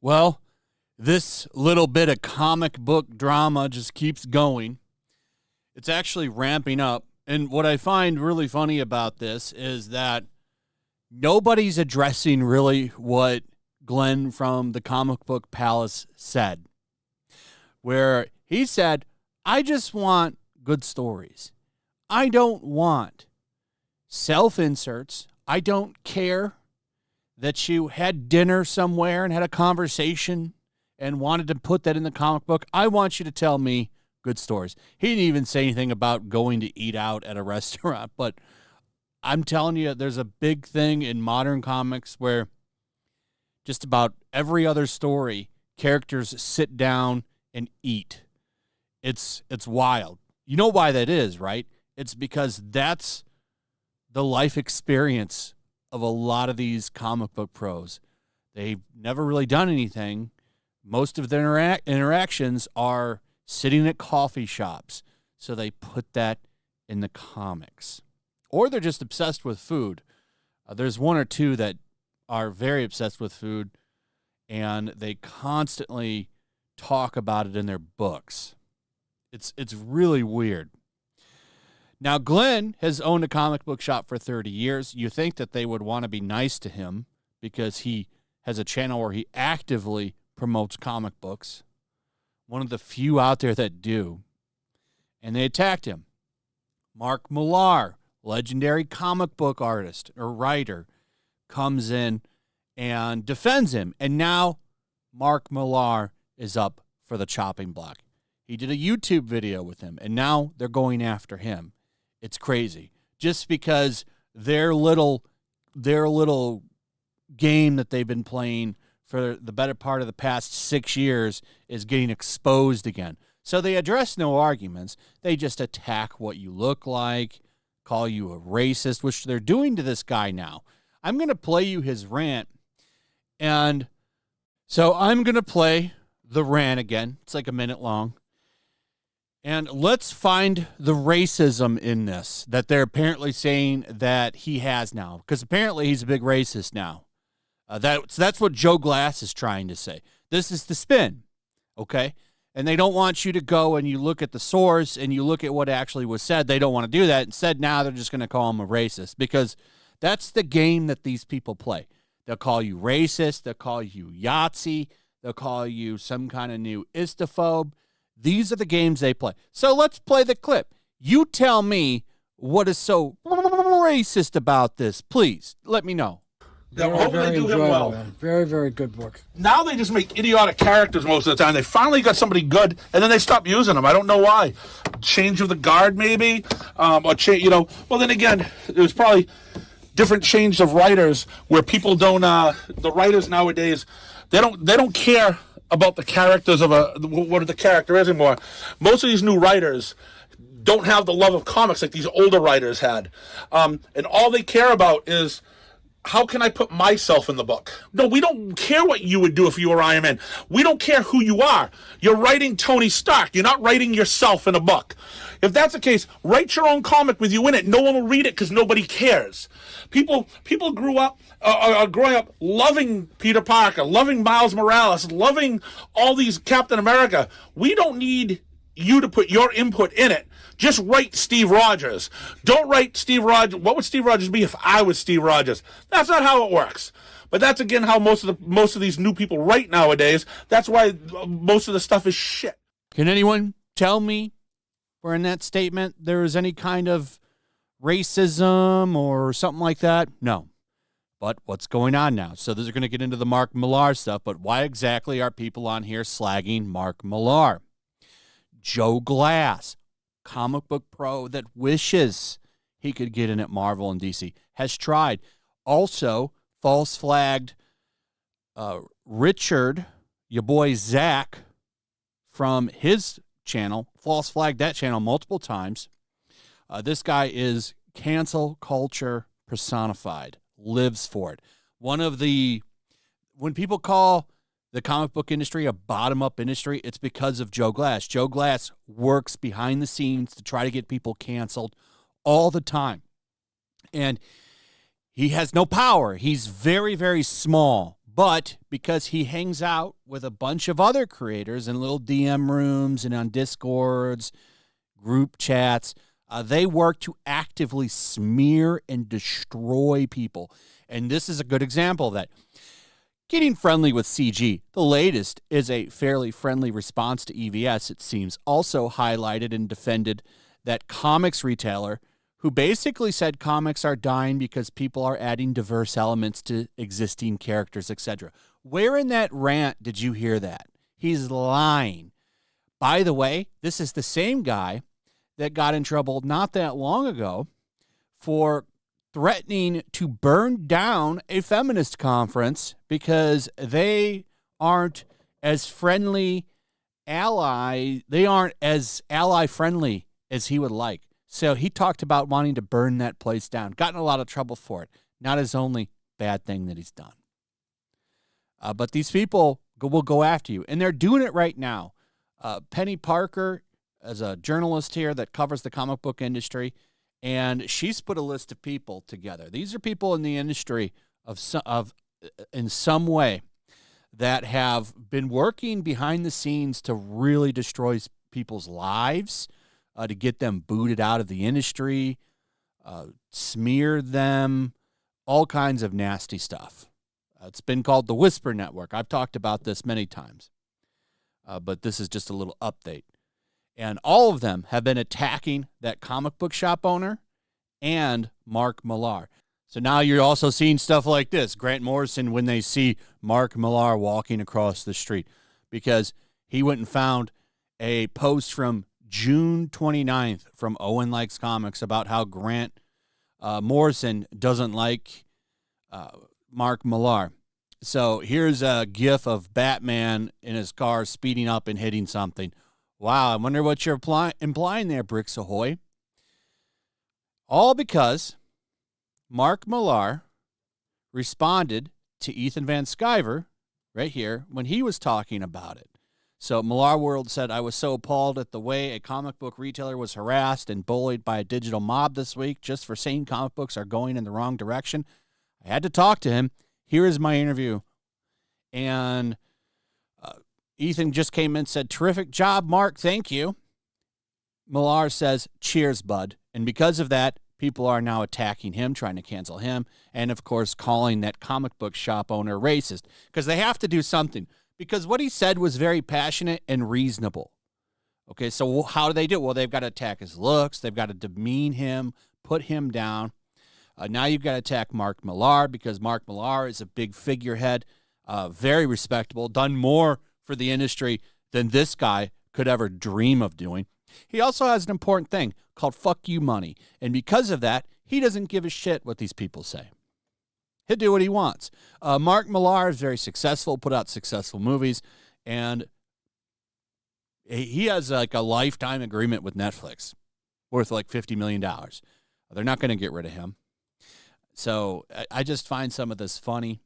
Well, this little bit of comic book drama just keeps going. It's actually ramping up. And what I find really funny about this is that nobody's addressing really what Glenn from the Comic Book Palace said, where he said, I just want good stories. I don't want self-inserts. I don't care that you had dinner somewhere and had a conversation and wanted to put that in the comic book. I want you to tell me good stories. He didn't even say anything about going to eat out at a restaurant, but I'm telling you, there's a big thing in modern comics where just about every other story, characters sit down and eat. It's wild. You know why that is, right? It's because that's the life experience of a lot of these comic book pros. They've never really done anything. Most of their interactions are sitting at coffee shops, so they put that in the comics. Or they're just obsessed with food. There's one or two that are very obsessed with food, and they constantly talk about it in their books. It's really weird. Now, Glenn has owned a comic book shop for 30 years. You think that they would want to be nice to him because he has a channel where he actively promotes comic books. One of the few out there that do. And they attacked him. Mark Millar, legendary comic book artist or writer, comes in and defends him. And now Mark Millar is up for the chopping block. He did a YouTube video with him, and now they're going after him. It's crazy. Just because their little game that they've been playing for the better part of the past 6 years is getting exposed again. So they address no arguments. They just attack what you look like, call you a racist, which they're doing to this guy now. I'm going to play you his rant. And so I'm going to play the rant again. It's like a minute long. And let's find the racism in this that they're apparently saying that he has now. Because apparently he's a big racist now. That's what Joe Glass is trying to say. This is the spin, okay? And they don't want you to go and you look at the source and you look at what actually was said. They don't want to do that. Instead, now they're just going to call him a racist because that's the game that these people play. They'll call you racist. They'll call you Yahtzee. They'll call you some kind of new istophobe. These are the games they play. So let's play the clip. You tell me what is so racist about this. Please, let me know. Hopefully they do him well. Man. Very, very good book. Now they just make idiotic characters most of the time. They finally got somebody good, and then they stop using them. I don't know why. Change of the guard, maybe, or change. Well, then again, it was probably different change of writers where people don't. The writers nowadays, they don't care about the characters of what the character is anymore. Most of these new writers don't have the love of comics like these older writers had, and all they care about is, how can I put myself in the book? No, we don't care what you would do if you were Iron Man. We don't care who you are. You're writing Tony Stark. You're not writing yourself in a book. If that's the case, write your own comic with you in it. No one will read it because nobody cares. People grew up, are growing up loving Peter Parker, loving Miles Morales, loving all these Captain America. We don't need you to put your input in it. Just write Steve Rogers. Don't write Steve Rogers. What would Steve Rogers be if I was Steve Rogers? That's not how it works. But that's again how most of these new people write nowadays. That's why most of the stuff is shit. Can anyone tell me where in that statement there is any kind of racism or something like that? No. But what's going on now? So these are going to get into the Mark Millar stuff, but why exactly are people on here slagging Mark Millar? Joe Glass, comic book pro that wishes he could get in at Marvel and DC, has tried. Also, false flagged Richard, your boy Zach, from his channel, false flagged that channel multiple times. This guy is cancel culture personified, lives for it. When people call the comic book industry a bottom-up industry, it's because of Joe Glass. Joe Glass works behind the scenes to try to get people canceled all the time. And he has no power. He's very, very small. But because he hangs out with a bunch of other creators in little DM rooms and on Discords, group chats, they work to actively smear and destroy people. And this is a good example of that. Getting friendly with CG, the latest, is a fairly friendly response to EVS, it seems. Also highlighted and defended that comics retailer who basically said comics are dying because people are adding diverse elements to existing characters, etc. Where in that rant did you hear that? He's lying. By the way, this is the same guy that got in trouble not that long ago for threatening to burn down a feminist conference because they aren't as friendly they aren't as ally friendly as he would like. So he talked about wanting to burn that place down. Gotten a lot of trouble for it. Not his only bad thing that he's done. But these people will go after you, and they're doing it right now. Penny Parker is a journalist here that covers the comic book industry, and she's put a list of people together. These are people in the industry in some way that have been working behind the scenes to really destroy people's lives, to get them booted out of the industry, smear them, all kinds of nasty stuff. It's been called the Whisper Network. I've talked about this many times, but this is just a little update. And all of them have been attacking that comic book shop owner and Mark Millar. So now you're also seeing stuff like this. Grant Morrison, when they see Mark Millar walking across the street, because he went and found a post from June 29th from Owen Likes Comics about how Grant Morrison doesn't like Mark Millar. So here's a gif of Batman in his car speeding up and hitting something. Wow, I wonder what you're implying there, Bricks Ahoy. All because Mark Millar responded to Ethan Van Sciver right here when he was talking about it. So Millar World said, I was so appalled at the way a comic book retailer was harassed and bullied by a digital mob this week just for saying comic books are going in the wrong direction. I had to talk to him. Here is my interview. And Ethan just came in and said, terrific job, Mark. Thank you. Millar says, cheers, bud. And because of that, people are now attacking him, trying to cancel him, and, of course, calling that comic book shop owner racist because they have to do something. Because what he said was very passionate and reasonable. Okay, so how do they do it? Well, they've got to attack his looks. They've got to demean him, put him down. Now you've got to attack Mark Millar because Mark Millar is a big figurehead, very respectable, done more for the industry than this guy could ever dream of doing. He also has an important thing called fuck you money. And because of that, he doesn't give a shit what these people say. He'll do what he wants. Mark Millar is very successful, put out successful movies, and he has like a lifetime agreement with Netflix worth like $50 million. They're not going to get rid of him. So I just find some of this funny.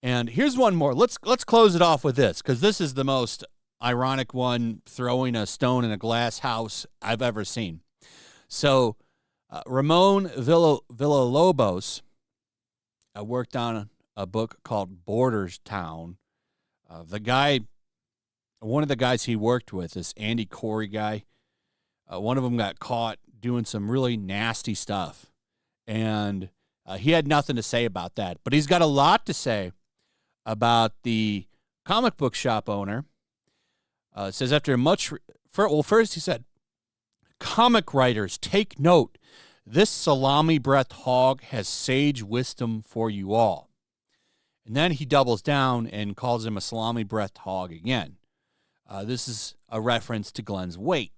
And here's one more. Let's close it off with this, because this is the most ironic one, throwing a stone in a glass house I've ever seen. So Ramon Villalobos worked on a book called Borders Town. One of the guys he worked with, this Andy Corey guy, one of them got caught doing some really nasty stuff. And he had nothing to say about that. But he's got a lot to say about the comic book shop owner. It says after first he said, comic writers, take note. This salami-breathed hog has sage wisdom for you all. And then he doubles down and calls him a salami-breathed hog again. This is a reference to Glenn's weight,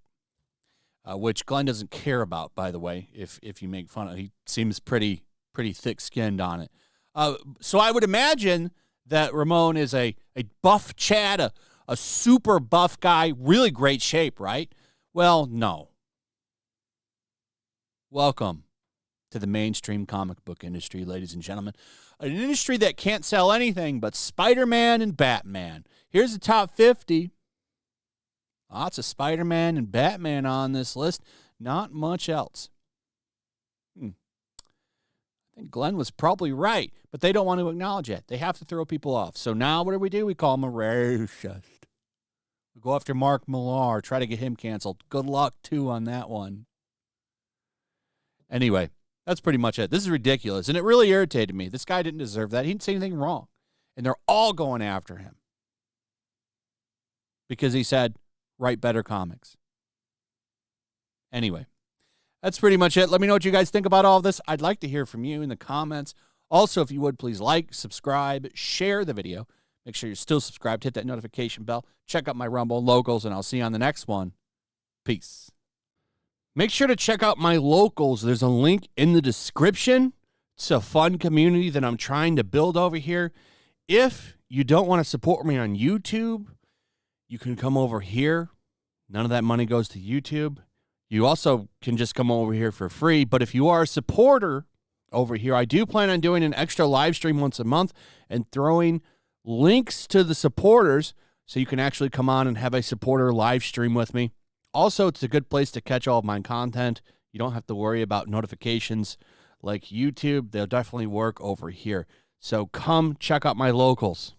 which Glenn doesn't care about, by the way, if you make fun of it. He seems pretty thick-skinned on it. So I would imagine that Ramon is a buff Chad, a super buff guy, really great shape, right? Well, no. Welcome to the mainstream comic book industry, ladies and gentlemen. An industry that can't sell anything but Spider-Man and Batman. Here's the top 50. Lots of Spider-Man and Batman on this list. Not much else. I think Glenn was probably right, but they don't want to acknowledge it. They have to throw people off. So now what do? We call him a racist. We go after Mark Millar, try to get him canceled. Good luck, too, on that one. Anyway, that's pretty much it. This is ridiculous, and it really irritated me. This guy didn't deserve that. He didn't say anything wrong, and they're all going after him because he said, write better comics. Anyway, that's pretty much it. Let me know what you guys think about all of this. I'd like to hear from you in the comments. Also, if you would, please like, subscribe, share the video. Make sure you're still subscribed. Hit that notification bell. Check out my Rumble and locals, and I'll see you on the next one. Peace. Make sure to check out my locals. There's a link in the description. It's a fun community that I'm trying to build over here. If you don't want to support me on YouTube, you can come over here. None of that money goes to YouTube. You also can just come over here for free. But if you are a supporter over here, I do plan on doing an extra live stream once a month and throwing links to the supporters so you can actually come on and have a supporter live stream with me. Also, it's a good place to catch all of my content. You don't have to worry about notifications like YouTube. They'll definitely work over here. So come check out my locals.